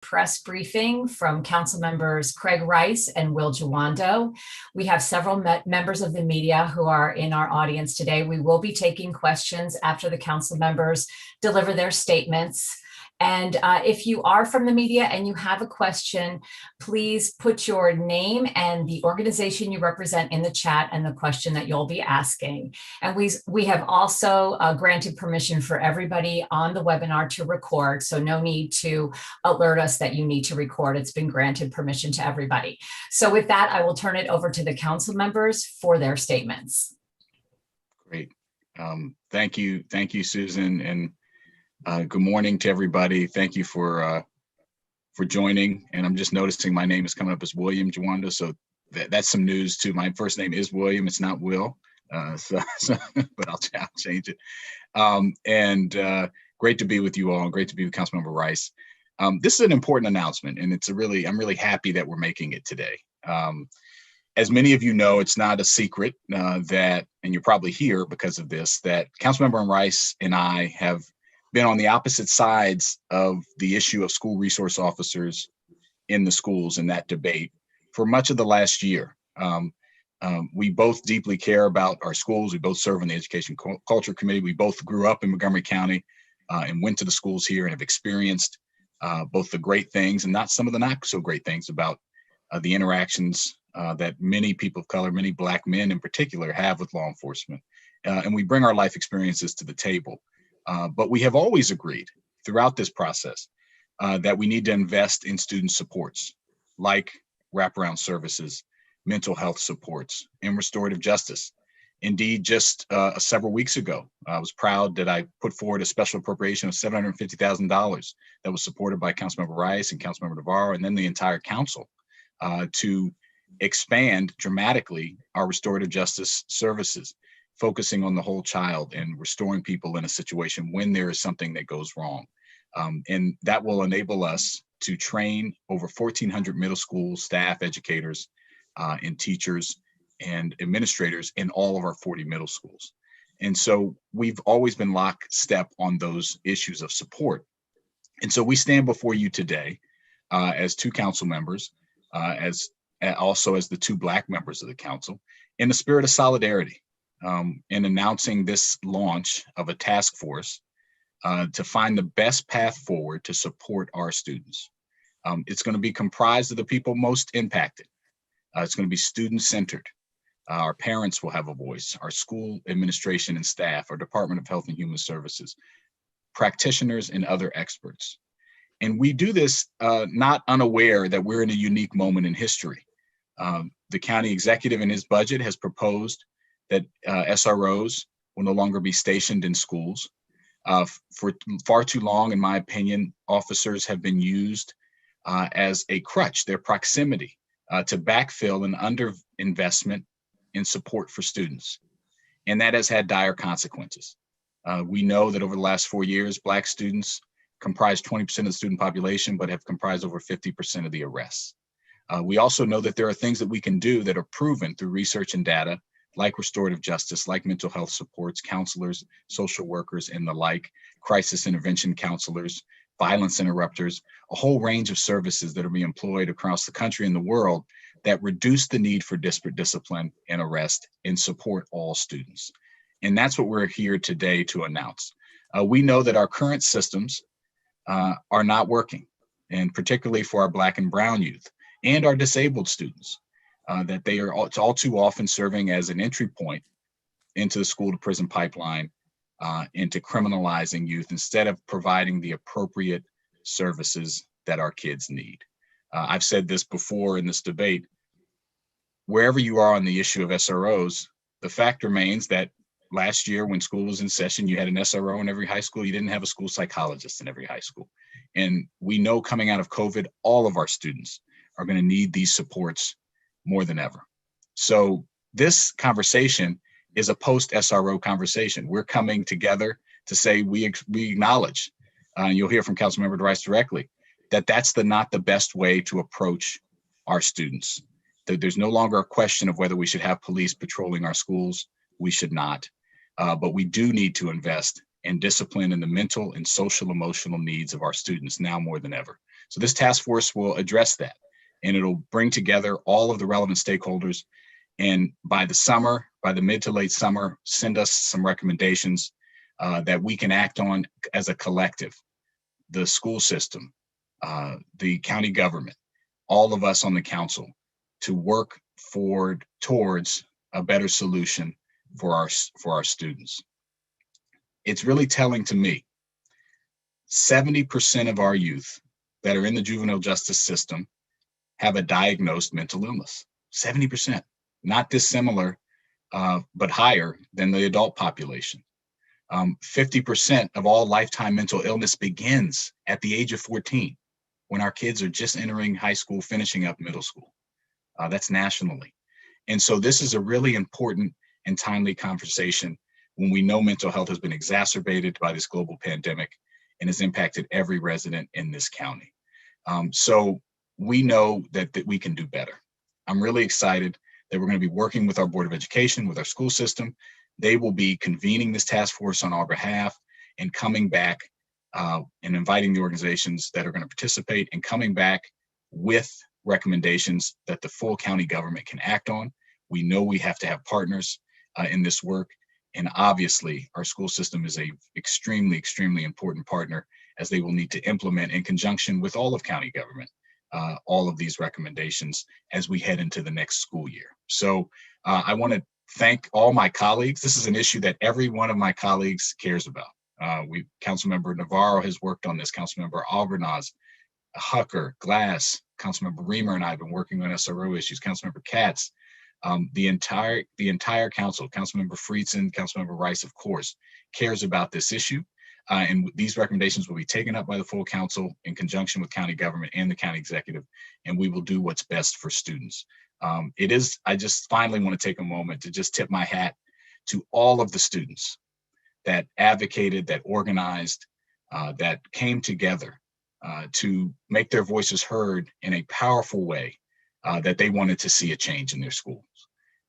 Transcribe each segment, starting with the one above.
press briefing from council members Craig Rice and Will Jawando. We have several members of the media who are in our audience today. We will be taking questions after the council members deliver their statements. And if you are from the media and you have a question, please put your name and the organization you represent in the chat and the question that you'll be asking. And we have also granted permission for everybody on the webinar to record, so no need to alert us that you need to record. It's been granted permission to everybody. So with that, I will turn it over to the council members for their statements. Great. Thank you, Susan, and good morning to everybody. Thank you for joining. And I'm just noticing my name is coming up as William Jawando, so that's some news too. My first name is William; it's not Will. But I'll change it. Great to be with you all. Great to be with Councilmember Rice. This is an important announcement, and I'm really happy that we're making it today. As many of you know, it's not a secret that, and you're probably here because of this, that Councilmember Rice and I have been on the opposite sides of the issue of school resource officers in the schools in that debate for much of the last year. We both deeply care about our schools. We both serve on the Education Culture Committee. We both grew up in Montgomery County and went to the schools here and have experienced both the great things and not some of the not so great things about the interactions that many people of color, many Black men in particular, have with law enforcement. And we bring our life experiences to the table. But we have always agreed throughout this process that we need to invest in student supports like wraparound services, mental health supports, and restorative justice. Indeed, just several weeks ago, I was proud that I put forward a special appropriation of $750,000 that was supported by Councilmember Rice and Councilmember Navarro, and then the entire council to expand dramatically our restorative justice services, focusing on the whole child and restoring people in a situation when there is something that goes wrong. And that will enable us to train over 1,400 middle school staff, educators, and teachers and administrators in all of our 40 middle schools. And so we've always been lockstep on those issues of support. And so we stand before you today as two council members, also as the two Black members of the council, in the spirit of solidarity. In announcing this launch of a task force to find the best path forward to support our students. It's going to be comprised of the people most impacted. It's going to be student-centered. Our parents will have a voice, our school administration and staff, our Department of Health and Human Services, practitioners, and other experts. And we do this not unaware that we're in a unique moment in history. The county executive in his budget has proposed that SROs will no longer be stationed in schools. For far too long, in my opinion, officers have been used as a crutch, their proximity to backfill an underinvestment in support for students. And that has had dire consequences. We know that over the last 4 years, Black students comprise 20% of the student population, but have comprised over 50% of the arrests. We also know that there are things that we can do that are proven through research and data, like restorative justice, like mental health supports, counselors, social workers, and the like, crisis intervention counselors, violence interrupters, a whole range of services that are being employed across the country and the world that reduce the need for disparate discipline and arrest and support all students. And that's what we're here today to announce. We know that our current systems are not working, and particularly for our Black and brown youth and our disabled students. That they are all too often serving as an entry point into the school to prison pipeline, into criminalizing youth instead of providing the appropriate services that our kids need. I've said this before in this debate, wherever you are on the issue of SROs, the fact remains that last year when school was in session, you had an SRO in every high school, you didn't have a school psychologist in every high school. And we know coming out of COVID, all of our students are going to need these supports more than ever. So this conversation is a post-SRO conversation. We're coming together to say we acknowledge, and you'll hear from Councilmember Rice directly, that that's not the best way to approach our students. That there's no longer a question of whether we should have police patrolling our schools. We should not. But we do need to invest and discipline in the mental and social emotional needs of our students now more than ever. So this task force will address that, and it'll bring together all of the relevant stakeholders. And by the summer, by the mid to late summer, send us some recommendations that we can act on as a collective. The school system, the county government, all of us on the council, to work towards a better solution for our students. It's really telling to me, 70% of our youth that are in the juvenile justice system have a diagnosed mental illness. 70%, not dissimilar, but higher than the adult population. 50% of all lifetime mental illness begins at the age of 14, when our kids are just entering high school, finishing up middle school. That's nationally. And so this is a really important and timely conversation when we know mental health has been exacerbated by this global pandemic and has impacted every resident in this county. So we know that we can do better. I'm really excited that we're going to be working with our Board of Education, with our school system. They will be convening this task force on our behalf and coming back and inviting the organizations that are going to participate and coming back with recommendations that the full county government can act on. We know we have to have partners in this work. And obviously, our school system is a extremely, extremely important partner, as they will need to implement in conjunction with all of county government, all of these recommendations as we head into the next school year. So I want to thank all my colleagues. This is an issue that every one of my colleagues cares about. Councilmember Navarro has worked on this, Councilmember Albernaz, Hucker, Glass, Councilmember Reamer and I have been working on SRO issues, Councilmember Katz, the entire council, Councilmember Friedson, Councilmember Rice, of course, cares about this issue. And these recommendations will be taken up by the full council in conjunction with county government and the county executive, and we will do what's best for students. I just finally want to take a moment to just tip my hat to all of the students that advocated, that organized, that came together to make their voices heard in a powerful way, that they wanted to see a change in their schools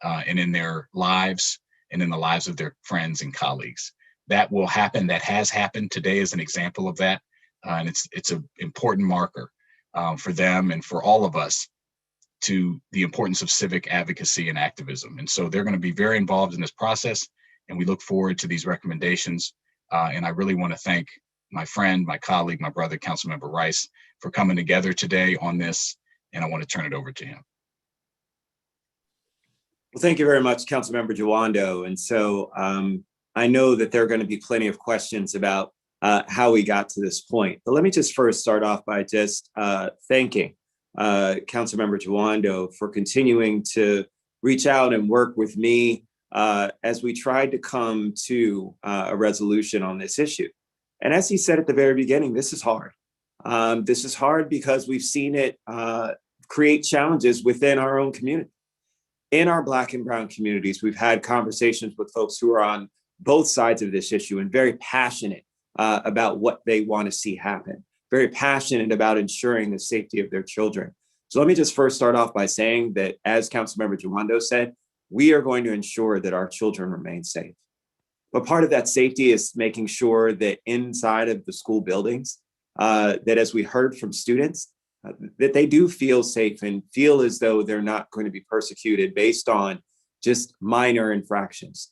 and in their lives and in the lives of their friends and colleagues. That will happen. That has happened. Today is an example of that. And it's an important marker for them and for all of us to the importance of civic advocacy and activism. And so they're going to be very involved in this process, and we look forward to these recommendations. And I really want to thank my friend, my colleague, my brother, Councilmember Rice, for coming together today on this, and I want to turn it over to him. Well, thank you very much, Councilmember Jawando. And so I know that there are going to be plenty of questions about how we got to this point. But let me just first start off by just thanking Councilmember Jawando for continuing to reach out and work with me as we tried to come to a resolution on this issue. And as he said at the very beginning, this is hard. This is hard because we've seen it create challenges within our own community. In our Black and Brown communities, we've had conversations with folks who are on both sides of this issue and very passionate about what they want to see happen, very passionate about ensuring the safety of their children. So let me just first start off by saying that, as Councilmember Jawando said, we are going to ensure that our children remain safe. But part of that safety is making sure that inside of the school buildings, that as we heard from students, that they do feel safe and feel as though they're not going to be persecuted based on just minor infractions.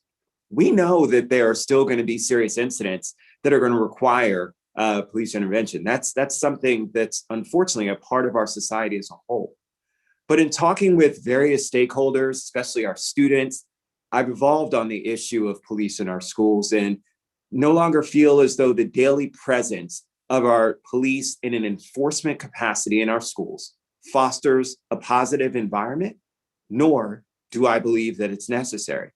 We know that there are still going to be serious incidents that are going to require police intervention. That's something that's unfortunately a part of our society as a whole. But in talking with various stakeholders, especially our students, I've evolved on the issue of police in our schools and no longer feel as though the daily presence of our police in an enforcement capacity in our schools fosters a positive environment, nor do I believe that it's necessary.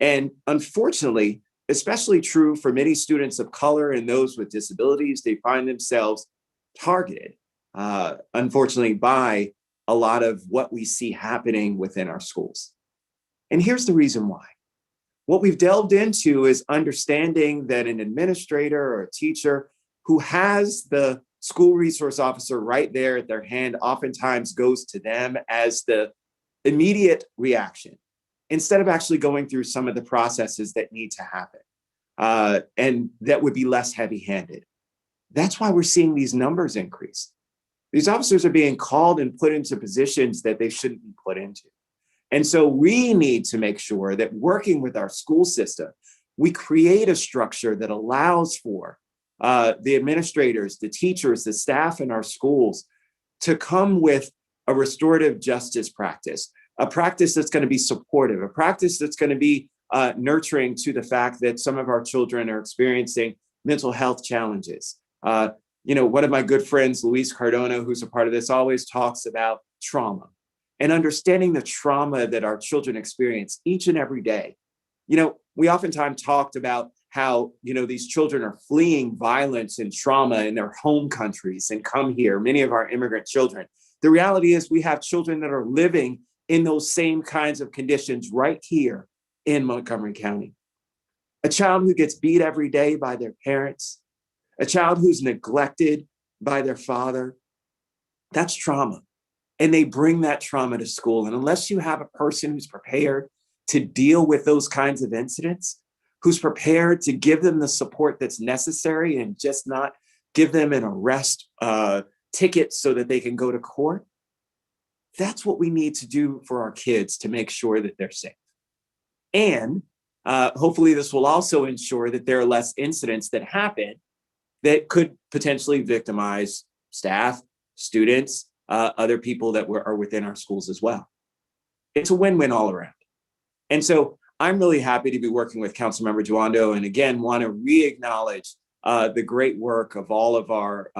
And unfortunately, especially true for many students of color and those with disabilities, they find themselves targeted, unfortunately, by a lot of what we see happening within our schools. And here's the reason why. What we've delved into is understanding that an administrator or a teacher who has the school resource officer right there at their hand oftentimes goes to them as the immediate reaction, instead of actually going through some of the processes that need to happen. and that would be less heavy-handed. That's why we're seeing these numbers increase. These officers are being called and put into positions that they shouldn't be put into. And so we need to make sure that working with our school system, we create a structure that allows for the administrators, the teachers, the staff in our schools to come with a restorative justice practice, a practice that's going to be supportive, a practice that's going to be nurturing to the fact that some of our children are experiencing mental health challenges. One of my good friends, Luis Cardona, who's a part of this, always talks about trauma and understanding the trauma that our children experience each and every day. We oftentimes talked about how, these children are fleeing violence and trauma in their home countries and come here, many of our immigrant children. The reality is we have children that are living in those same kinds of conditions right here in Montgomery County. A child who gets beat every day by their parents, a child who's neglected by their father, that's trauma. And they bring that trauma to school. And unless you have a person who's prepared to deal with those kinds of incidents, who's prepared to give them the support that's necessary and just not give them an arrest ticket so that they can go to court, that's what we need to do for our kids to make sure that they're safe. And hopefully this will also ensure that there are less incidents that happen that could potentially victimize staff, students, other people that are within our schools as well. It's a win-win all around. And so I'm really happy to be working with Councilmember Juando, and again, want to re-acknowledge the great work of all of our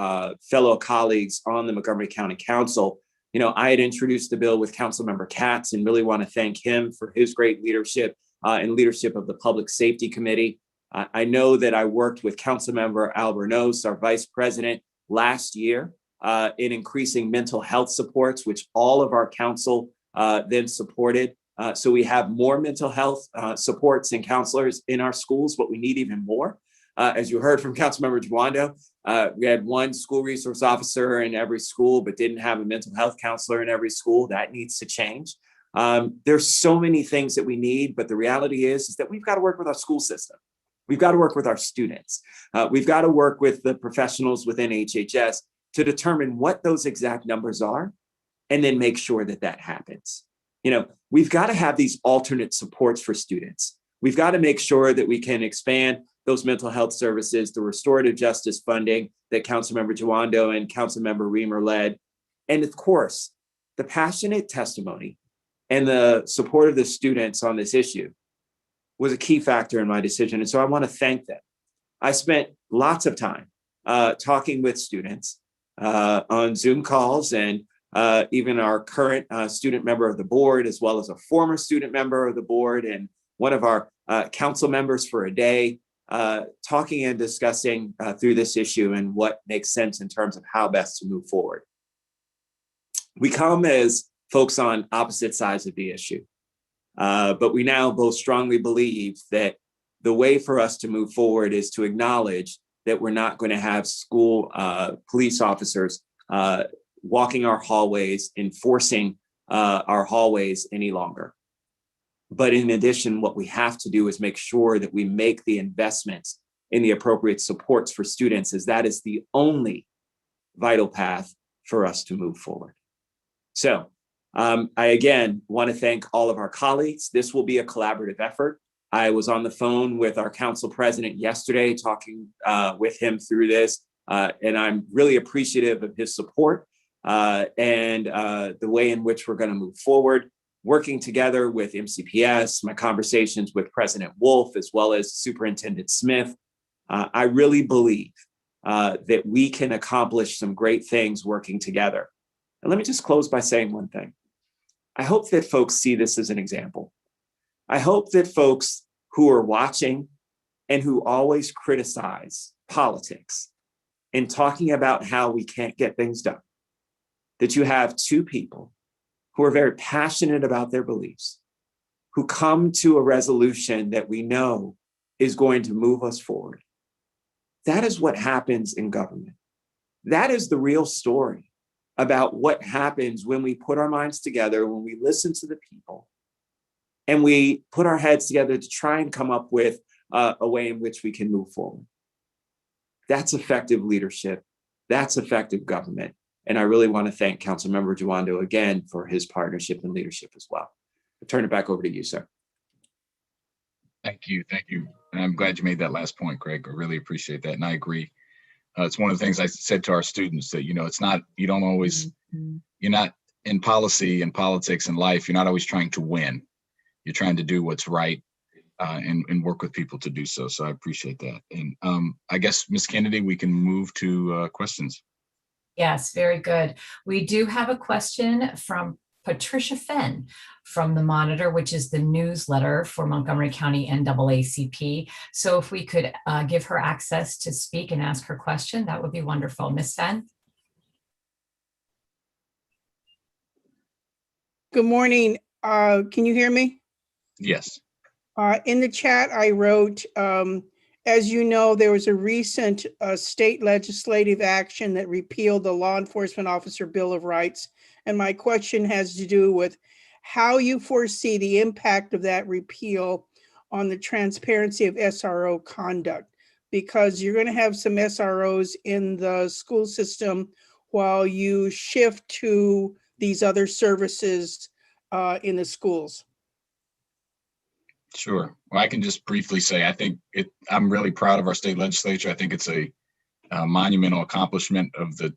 fellow colleagues on the Montgomery County Council. I had introduced the bill with Councilmember Katz and really want to thank him for his great leadership and leadership of the Public Safety Committee. I know that I worked with Councilmember Albornoz, our vice president, last year in increasing mental health supports, which all of our council then supported. So we have more mental health supports and counselors in our schools, but we need even more. As you heard from Councilmember Juando, we had one school resource officer in every school, but didn't have a mental health counselor in every school. That needs to change. There's so many things that we need, but the reality is that we've got to work with our school system. We've got to work with our students. We've got to work with the professionals within HHS to determine what those exact numbers are, and then make sure that that happens. We've got to have these alternate supports for students. We've got to make sure that we can expand those mental health services, the restorative justice funding that Councilmember Juando and Councilmember Reamer led. And of course, the passionate testimony and the support of the students on this issue was a key factor in my decision. And so I want to thank them. I spent lots of time talking with students on Zoom calls, and even our current student member of the board, as well as a former student member of the board and one of our council members for a day, talking and discussing through this issue and what makes sense in terms of how best to move forward. We come as folks on opposite sides of the issue, but we now both strongly believe that the way for us to move forward is to acknowledge that we're not going to have school police officers walking our hallways, enforcing our hallways any longer. But in addition, what we have to do is make sure that we make the investments in the appropriate supports for students, as that is the only vital path for us to move forward. So I again want to thank all of our colleagues. This will be a collaborative effort. I was on the phone with our council president yesterday, talking with him through this, and I'm really appreciative of his support and the way in which we're going to move forward, working together with MCPS, my conversations with President Wolf, as well as Superintendent Smith. I really believe that we can accomplish some great things working together. And let me just close by saying one thing. I hope that folks see this as an example. I hope that folks who are watching and who always criticize politics and talking about how we can't get things done, that you have two people who are very passionate about their beliefs, who come to a resolution that we know is going to move us forward. That is what happens in government. That is the real story about what happens when we put our minds together, when we listen to the people, and we put our heads together to try and come up with a way in which we can move forward. That's effective leadership. That's effective government. And I really want to thank Councilmember Juando again for his partnership and leadership as well. I'll turn it back over to you, sir. Thank you. Thank you. And I'm glad you made that last point, Craig. I really appreciate that. And I agree. It's one of the things I said to our students that, it's not, you don't always, you're not in policy and politics and life, you're not always trying to win. You're trying to do what's right and work with people to do so. So I appreciate that. And I guess, Ms. Kennedy, we can move to questions. Yes, very good. We do have a question from Patricia Fenn from the Monitor, which is the newsletter for Montgomery County NAACP. So if we could give her access to speak and ask her question, that would be wonderful. Ms. Fenn? Good morning. Can you hear me? Yes. In the chat, I wrote, as you know, there was a recent state legislative action that repealed the Law Enforcement Officer Bill of Rights. And my question has to do with how you foresee the impact of that repeal on the transparency of SRO conduct, because you're going to have some SROs in the school system while you shift to these other services in the schools. Sure. Well, I can just briefly say, I'm really proud of our state legislature. I think it's a monumental accomplishment of the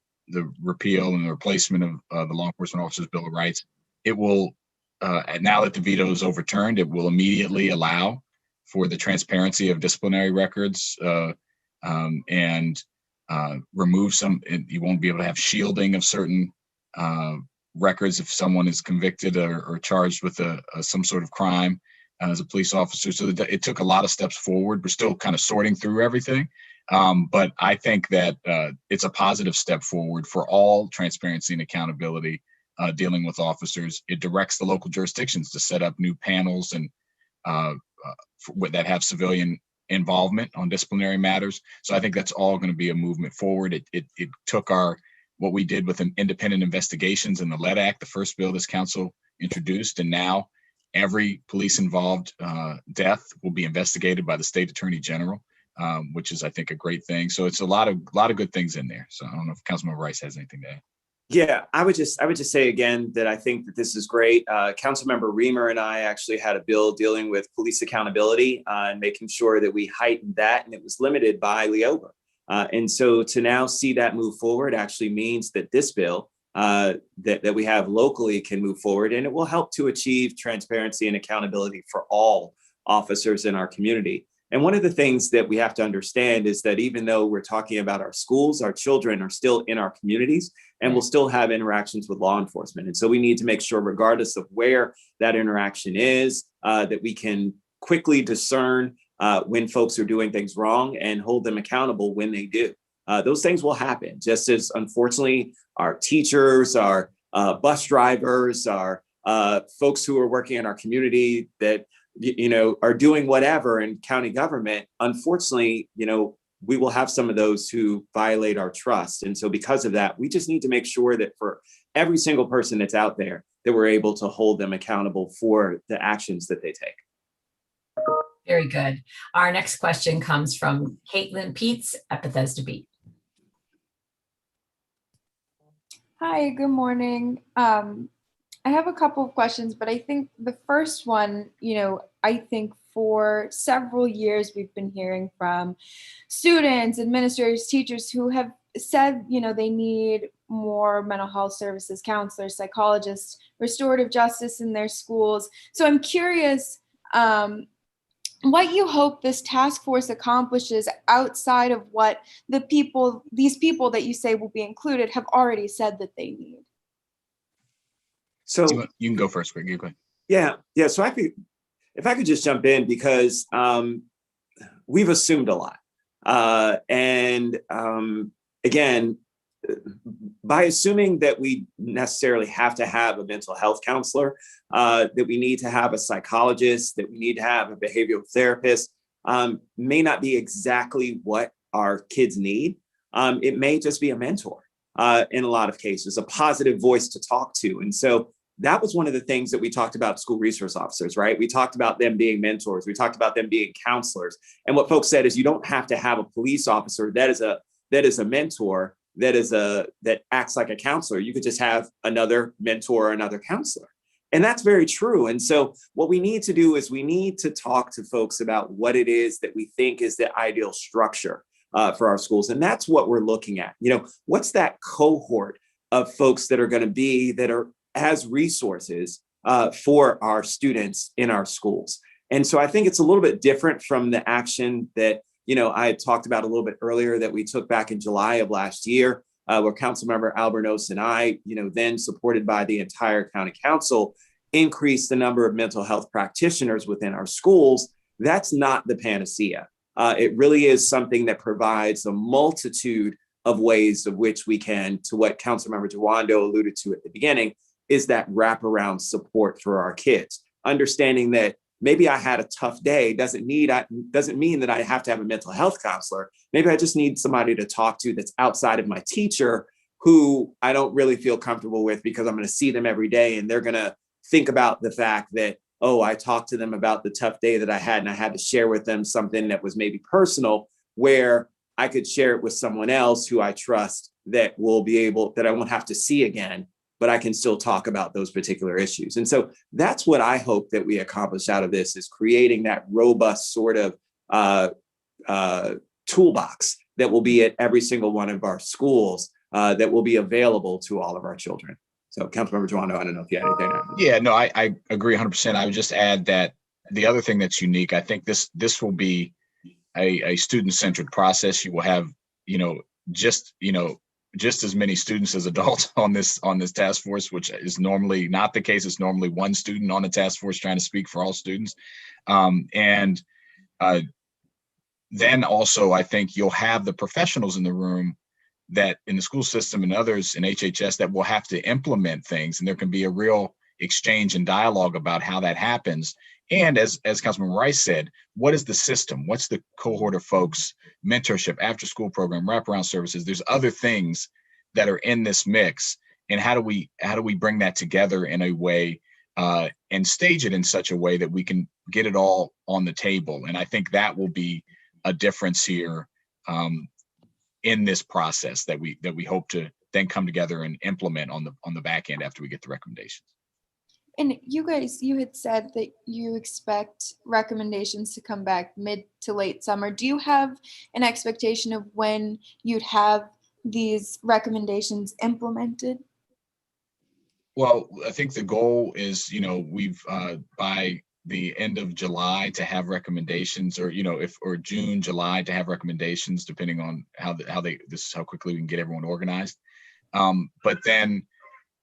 repeal and the replacement of the Law Enforcement Officers Bill of Rights. It will, now that the veto is overturned, it will immediately allow for the transparency of disciplinary records and remove some, you won't be able to have shielding of certain records if someone is convicted or charged with some sort of crime as a police officer. So it took a lot of steps forward. We're still kind of sorting through everything. But I think that it's a positive step forward for all transparency and accountability dealing with officers. It directs the local jurisdictions to set up new panels and that have civilian involvement on disciplinary matters. So I think that's all going to be a movement forward. It took what we did with independent investigations in the LEAD Act, the first bill this council introduced, and now every police involved death will be investigated by the state attorney general, which is, I think, a great thing. So it's a lot of good things in there. So I don't know if Councilmember Rice has anything to add. Yeah, I would just say again that I think that this is great. Councilmember Reamer and I actually had a bill dealing with police accountability and making sure that we heightened that, and it was limited by LEOBA. And so to now see that move forward actually means that this bill that we have locally can move forward, and it will help to achieve transparency and accountability for all officers in our community. And one of the things that we have to understand is that even though we're talking about our schools, our children are still in our communities and will still have interactions with law enforcement. And so we need to make sure, regardless of where that interaction is, that we can quickly discern when folks are doing things wrong and hold them accountable when they do. Those things will happen, just as unfortunately our teachers, our bus drivers, our folks who are working in our community that are doing whatever in county government. Unfortunately, we will have some of those who violate our trust. And so because of that, we just need to make sure that for every single person that's out there, that we're able to hold them accountable for the actions that they take. Very good. Our next question comes from Caitlin Peets at Bethesda Beat. Hi, good morning. I have a couple of questions, but I think the first one, I think for several years we've been hearing from students, administrators, teachers who have said, they need more mental health services, counselors, psychologists, restorative justice in their schools. So I'm curious what you hope this task force accomplishes outside of what these people that you say will be included have already said that they need. So you can go first, Greg. You go ahead. Yeah. So if I could just jump in, because we've assumed a lot. Again, by assuming that we necessarily have to have a mental health counselor, that we need to have a psychologist, that we need to have a behavioral therapist, may not be exactly what our kids need. It may just be a mentor in a lot of cases, a positive voice to talk to. And so that was one of the things that we talked about school resource officers, right? We talked about them being mentors. We talked about them being counselors. And what folks said is you don't have to have a police officer that is a mentor, that acts like a counselor. You could just have another mentor or another counselor. And that's very true. And so what we need to do is we need to talk to folks about what it is that we think is the ideal structure for our schools. And that's what we're looking at. What's that cohort of folks that are going to be, that are as resources for our students in our schools. And so I think it's a little bit different from the action that, I had talked about a little bit earlier that we took back in July of last year, where Councilmember Albernos and I, then supported by the entire county council, increased the number of mental health practitioners within our schools. That's not the panacea. It really is something that provides a multitude of ways of which we can, to what Councilmember Jawando alluded to at the beginning, is that wraparound support for our kids. Understanding that maybe I had a tough day doesn't mean that I have to have a mental health counselor. Maybe I just need somebody to talk to that's outside of my teacher, who I don't really feel comfortable with because I'm going to see them every day and they're going to think about the fact that, oh, I talked to them about the tough day that I had and I had to share with them something that was maybe personal, where I could share it with someone else who I trust that I won't have to see again, but I can still talk about those particular issues. And so that's what I hope that we accomplish out of this, is creating that robust sort of toolbox that will be at every single one of our schools, that will be available to all of our children. So Councilmember Jawando, I don't know if you had anything to add. Yeah, no, I agree 100%. I would just add that the other thing that's unique, I think this will be a student-centered process. You will have, just as many students as adults on this task force, which is normally not the case. It's normally one student on the task force trying to speak for all students. And then also, I think you'll have the professionals in the room that in the school system and others in HHS that will have to implement things, and there can be a real exchange and dialogue about how that happens. And as Councilman Rice said, what is the system? What's the cohort of folks, mentorship, after school program, wraparound services? There's other things that are in this mix. And how do we bring that together in a way and stage it in such a way that we can get it all on the table? And I think that will be a difference here in this process that we hope to then come together and implement on the back end after we get the recommendations. And you had said that you expect recommendations to come back mid to late summer. Do you have an expectation of when you'd have these recommendations implemented? Well, I think the goal is, we've by the end of July to have recommendations, or June, July to have recommendations, depending on how quickly we can get everyone organized. But then,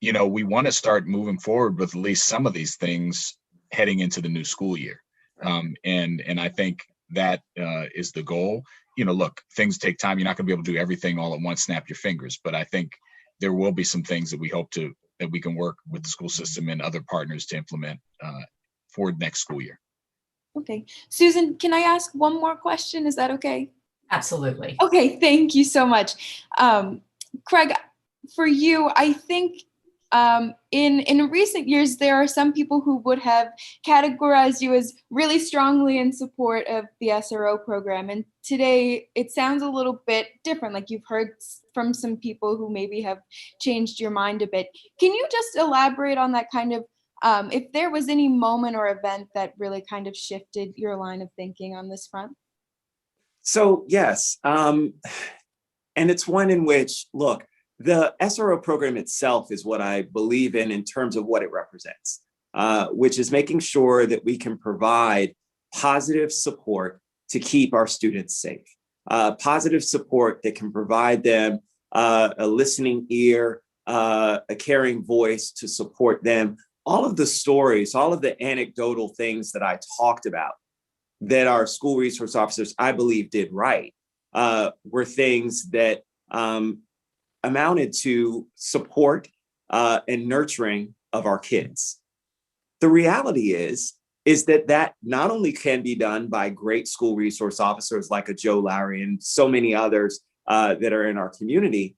we want to start moving forward with at least some of these things heading into the new school year. And I think that is the goal. Look, things take time. You're not going to be able to do everything all at once, snap your fingers. But I think there will be some things that we hope that we can work with the school system and other partners to implement for next school year. Okay. Susan, can I ask one more question? Is that okay? Absolutely. Okay, thank you so much. Craig, for you, I think in recent years, there are some people who would have categorized you as really strongly in support of the SRO program. And today it sounds a little bit different, like you've heard from some people who maybe have changed your mind a bit. Can you just elaborate on that, kind of if there was any moment or event that really kind of shifted your line of thinking on this front? So yes, and it's one in which, look, the SRO program itself is what I believe in terms of what it represents, which is making sure that we can provide positive support to keep our students safe, positive support that can provide them a listening ear, a caring voice to support them. All of the stories, all of the anecdotal things that I talked about that our school resource officers, I believe, did right, were things that amounted to support and nurturing of our kids. The reality is that not only can be done by great school resource officers like a Joe Lowry and so many others that are in our community,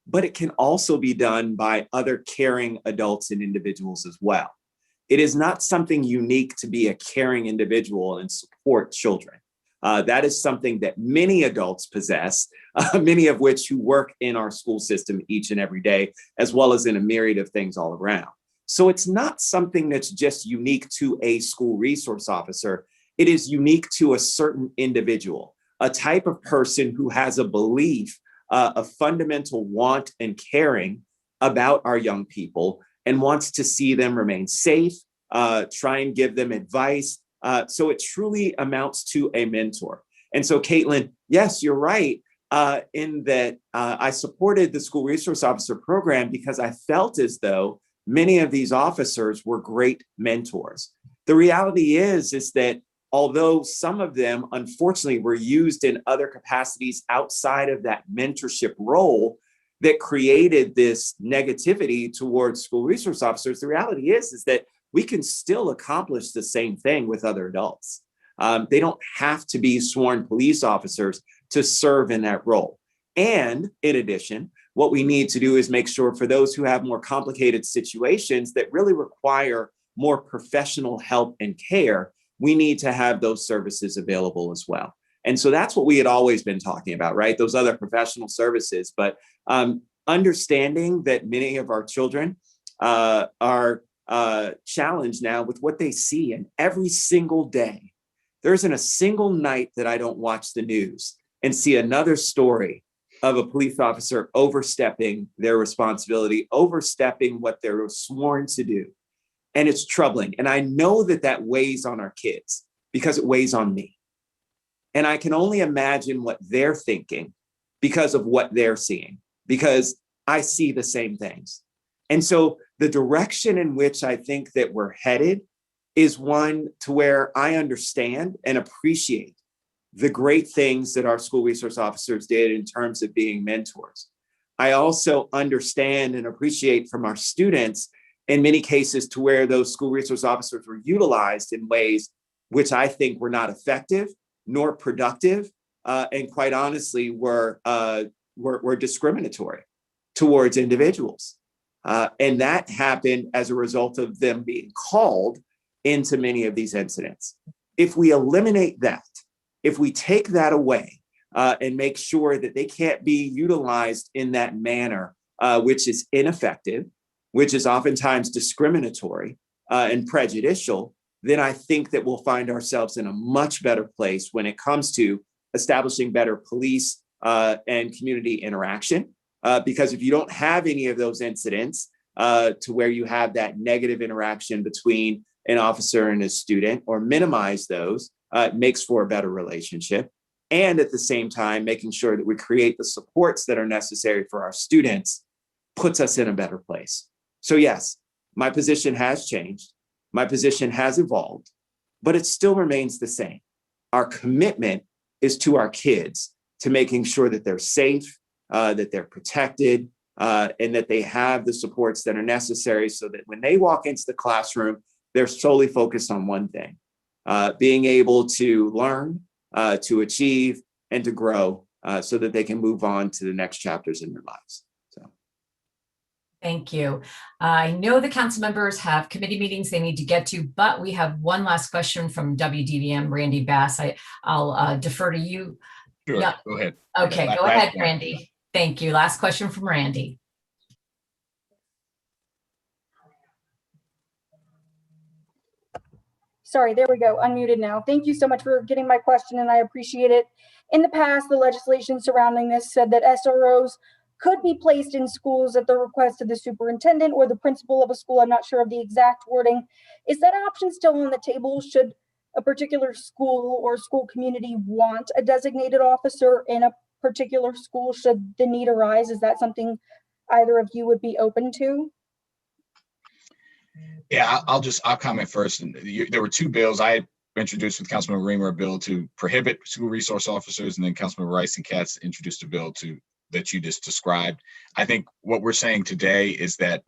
but it can also be done by other caring adults and individuals as well. It is not something unique to be a caring individual and support children. That is something that many adults possess, many of which who work in our school system each and every day, as well as in a myriad of things all around. So it's not something that's just unique to a school resource officer. It is unique to a certain individual, a type of person who has a belief, a fundamental want and caring about our young people and wants to see them remain safe, try and give them advice. So it truly amounts to a mentor. And so, Caitlin, yes, you're right in that I supported the school resource officer program because I felt as though many of these officers were great mentors. The reality is that although some of them, unfortunately, were used in other capacities outside of that mentorship role that created this negativity towards school resource officers, the reality is that we can still accomplish the same thing with other adults. They don't have to be sworn police officers to serve in that role. And in addition, what we need to do is make sure for those who have more complicated situations that really require more professional help and care, we need to have those services available as well. And so that's what we had always been talking about, right? Those other professional services. But understanding that many of our children are challenged now with what they see, and every single day, there isn't a single night that I don't watch the news and see another story of a police officer overstepping their responsibility, overstepping what they were sworn to do. And it's troubling. And I know that that weighs on our kids because it weighs on me. And I can only imagine what they're thinking because of what they're seeing, because I see the same things. And so the direction in which I think that we're headed is one to where I understand and appreciate the great things that our school resource officers did in terms of being mentors. I also understand and appreciate from our students in many cases to where those school resource officers were utilized in ways which I think were not effective nor productive, and quite honestly were discriminatory towards individuals. And that happened as a result of them being called into many of these incidents. If we eliminate that, if we take that away and make sure that they can't be utilized in that manner, which is ineffective, which is oftentimes discriminatory and prejudicial, then I think that we'll find ourselves in a much better place when it comes to establishing better police and community interaction. Because if you don't have any of those incidents to where you have that negative interaction between an officer and a student, or minimize those, it makes for a better relationship. And at the same time, making sure that we create the supports that are necessary for our students puts us in a better place. So yes, my position has changed. My position has evolved, but it still remains the same. Our commitment is to our kids, to making sure that they're safe, that they're protected, and that they have the supports that are necessary so that when they walk into the classroom, they're solely focused on one thing, being able to learn, to achieve, and to grow so that they can move on to the next chapters in their lives. Thank you. I know the council members have committee meetings they need to get to, but we have one last question from WDVM, Randy Bass. I'll defer to you. Sure, Yeah. Go ahead. Okay, go ahead, Randy. Thank you. Last question from Randy. Sorry, there we go, unmuted now. Thank you so much for getting my question, and I appreciate it. In the past, the legislation surrounding this said that SROs could be placed in schools at the request of the superintendent or the principal of a school. I'm not sure of the exact wording. Is that option still on the table? Should a particular school or school community want a designated officer in a particular school should the need arise? Is that something either of you would be open to? Yeah, I'll comment first. And there were two bills I introduced with Councilmember Reamer, a bill to prohibit school resource officers, and then Councilmember Rice and Katz introduced a bill that you just described. I think what we're saying today is that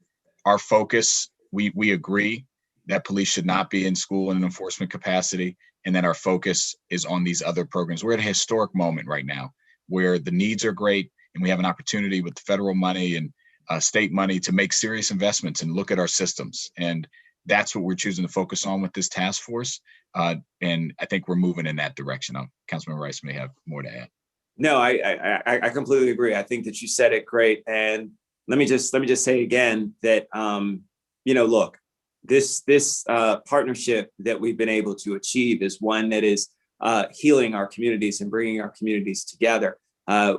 our focus, we agree that police should not be in school in an enforcement capacity, and that our focus is on these other programs. We're at a historic moment right now where the needs are great and we have an opportunity with federal money and state money to make serious investments and look at our systems. And that's what we're choosing to focus on with this task force. And I think we're moving in that direction. Councilmember Rice may have more to add. No, I completely agree. I think that you said it great. And let me just say again that, look, this partnership that we've been able to achieve is one that is healing our communities and bringing our communities together.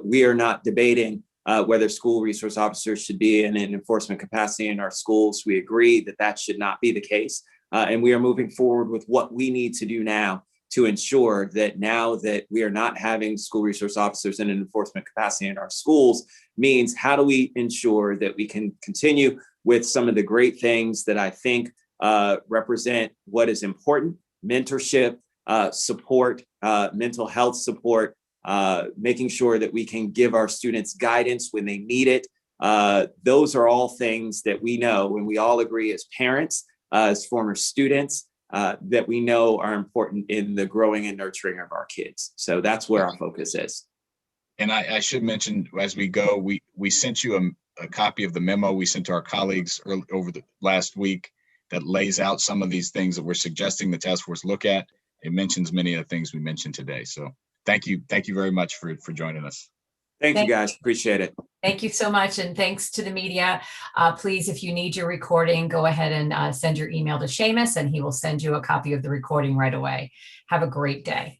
We are not debating whether school resource officers should be in an enforcement capacity in our schools. We agree that that should not be the case. And we are moving forward with what we need to do now to ensure that now that we are not having school resource officers in an enforcement capacity in our schools means how do we ensure that we can continue with some of the great things that I think represent what is important: mentorship, support, mental health support, making sure that we can give our students guidance when they need it. Those are all things that we know and we all agree as parents, as former students, that we know are important in the growing and nurturing of our kids. So that's where our focus is. And I should mention, as we go, we sent you a copy of the memo we sent to our colleagues over the last week that lays out some of these things that we're suggesting the task force look at. It mentions many of the things we mentioned today. So thank you very much for joining us. Thank you, guys. Appreciate it. Thank you so much. And thanks to the media. Please, if you need your recording, go ahead and send your email to Seamus and he will send you a copy of the recording right away. Have a great day.